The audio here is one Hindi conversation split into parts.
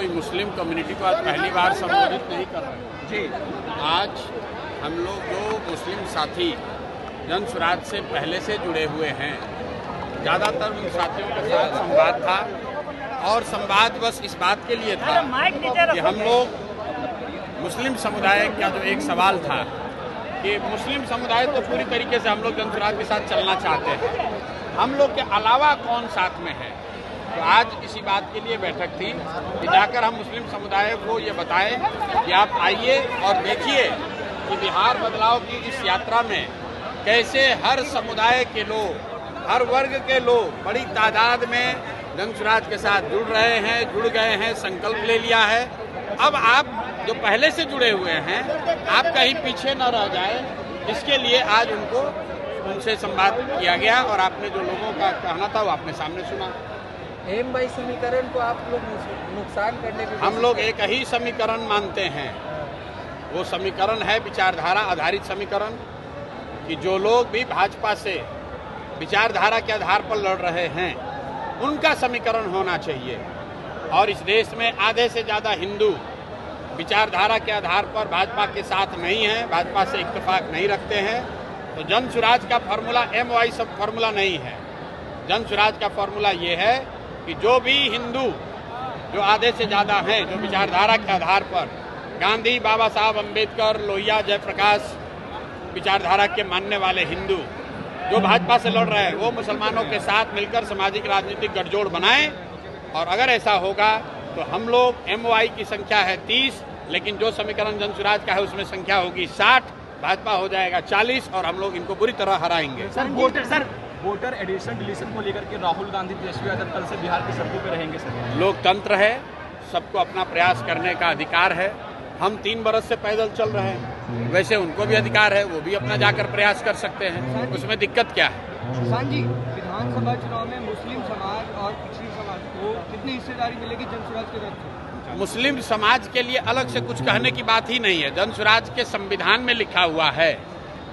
कोई मुस्लिम कम्युनिटी को आज पहली बार संबोधित नहीं कर रहे जी। आज हम लोग जो मुस्लिम साथी जन स्वराज से पहले से जुड़े हुए हैं, ज़्यादातर उन साथियों के साथ संवाद था और संवाद बस इस बात के लिए था कि हम लोग मुस्लिम समुदाय का जो एक सवाल था कि मुस्लिम समुदाय तो पूरी तरीके से हम लोग जन स्वराज के साथ चलना चाहते हैं, हम लोग के अलावा कौन साथ में है। तो आज इसी बात के लिए बैठक थी कि जाकर हम मुस्लिम समुदाय को ये बताएं कि आप आइए और देखिए कि बिहार बदलाव की इस यात्रा में कैसे हर समुदाय के लोग, हर वर्ग के लोग बड़ी तादाद में जन स्वराज के साथ जुड़ रहे हैं, जुड़ गए हैं, संकल्प ले लिया है। अब आप जो पहले से जुड़े हुए हैं, आप कहीं पीछे न रह जाए, इसके लिए आज उनसे संवाद किया गया और आपने जो लोगों का कहना था वो आपने सामने सुना। M-22 समीकरण को आप लोग नुकसान करने की हम लोग एक ही समीकरण मानते हैं, वो समीकरण है विचारधारा आधारित समीकरण, कि जो लोग भी भाजपा से विचारधारा के आधार पर लड़ रहे हैं उनका समीकरण होना चाहिए। और इस देश में आधे से ज़्यादा हिंदू विचारधारा के आधार पर भाजपा के साथ नहीं हैं, भाजपा से इत्तेफाक नहीं रखते हैं। तो जन स्वराज का फार्मूला M-22 सब फार्मूला नहीं है। जन स्वराज का फार्मूला ये है कि जो भी हिंदू, जो आधे से ज़्यादा हैं, जो विचारधारा के आधार पर गांधी, बाबा साहब अम्बेडकर, लोहिया, जयप्रकाश विचारधारा के मानने वाले हिंदू जो भाजपा से लड़ रहे हैं, वो मुसलमानों के साथ मिलकर सामाजिक राजनीतिक गठजोड़ बनाएं। और अगर ऐसा होगा तो हम लोग M-22 की संख्या है 30, लेकिन जो समीकरण जन स्वराज का है उसमें संख्या होगी 60, भाजपा हो जाएगा 40 और हम लोग इनको बुरी तरह हराएंगे। वोटर एडिशन डिलीशन को लेकर के राहुल गांधी, तेजस्वी यादव कल से बिहार की सड़कों पर रहेंगे सर। लोकतंत्र है, सबको अपना प्रयास करने का अधिकार है। हम 3 बरस से पैदल चल रहे हैं, वैसे उनको भी अधिकार है, वो भी अपना जाकर प्रयास कर सकते हैं, उसमें दिक्कत क्या है। किसान जी, विधानसभा चुनाव में मुस्लिम समाज और पिछड़ी समाज को कितनी हिस्सेदारी मिलेगी जन स्वराज के तरफ से? मुस्लिम समाज के लिए अलग से कुछ कहने की बात ही नहीं है। जन स्वराज के संविधान में लिखा हुआ है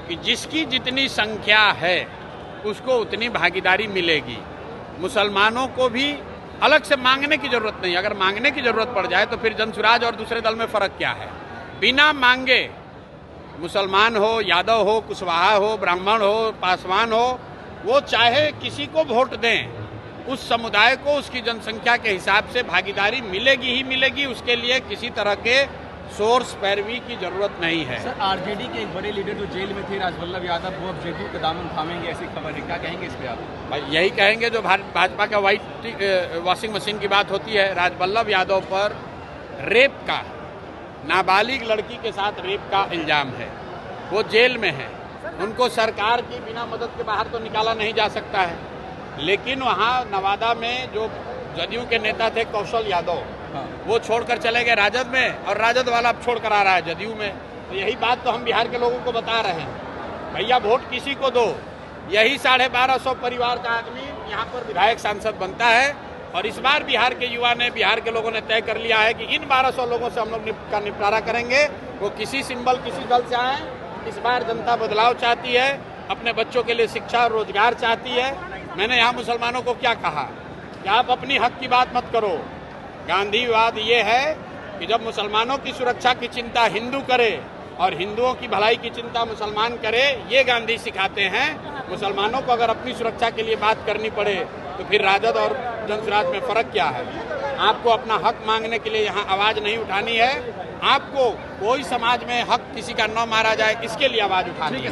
कि जिसकी जितनी संख्या है उसको उतनी भागीदारी मिलेगी। मुसलमानों को भी अलग से मांगने की जरूरत नहीं। अगर मांगने की जरूरत पड़ जाए तो फिर जन स्वराज और दूसरे दल में फर्क क्या है। बिना मांगे मुसलमान हो, यादव हो, कुशवाहा हो, ब्राह्मण हो, पासवान हो, वो चाहे किसी को वोट दें, उस समुदाय को उसकी जनसंख्या के हिसाब से भागीदारी मिलेगी ही मिलेगी। उसके लिए किसी तरह के सोर्स पैरवी की जरूरत नहीं है। सर, आरजेडी के एक बड़े लीडर जो जेल में थे, राजवल्लभ यादव, वो अब जेडीयू का दामन थामेंगे, ऐसी खबर है, क्या कहेंगे इस पे आप? भाई यही कहेंगे जो भाजपा का व्हाइट वॉशिंग मशीन की बात होती है। राजवल्लभ यादव पर रेप का, नाबालिग लड़की के साथ रेप का इल्जाम है, वो जेल में है। उनको सरकार की बिना मदद के बाहर तो निकाला नहीं जा सकता है, लेकिन वहाँ नवादा में जो जदयू के नेता थे कौशल यादव, वो छोड़कर चले गए राजद में, और राजद वाला अब छोड़कर आ रहा है जदयू में। तो यही बात तो हम बिहार के लोगों को बता रहे हैं, भैया वोट किसी को दो। यही 1250 परिवार का आदमी यहाँ पर विधायक सांसद बनता है। और इस बार बिहार के युवा ने, बिहार के लोगों ने तय कर लिया है कि इन 1200 लोगों से हम लोग का निपटारा करेंगे। वो किसी सिंबल, किसी दल से आए। इस बार जनता बदलाव चाहती है, अपने बच्चों के लिए शिक्षा और रोजगार चाहती है। मैंने यहाँ मुसलमानों को क्या कहा कि आप अपनी हक की बात मत करो। गांधीवाद ये है कि जब मुसलमानों की सुरक्षा की चिंता हिंदू करे और हिंदुओं की भलाई की चिंता मुसलमान करे, ये गांधी सिखाते हैं। मुसलमानों को अगर अपनी सुरक्षा के लिए बात करनी पड़े तो फिर राजद और जन स्वराज में फर्क क्या है। आपको अपना हक मांगने के लिए यहाँ आवाज नहीं उठानी है। आपको कोई समाज में हक किसी का न मारा जाए, इसके लिए आवाज उठानी है।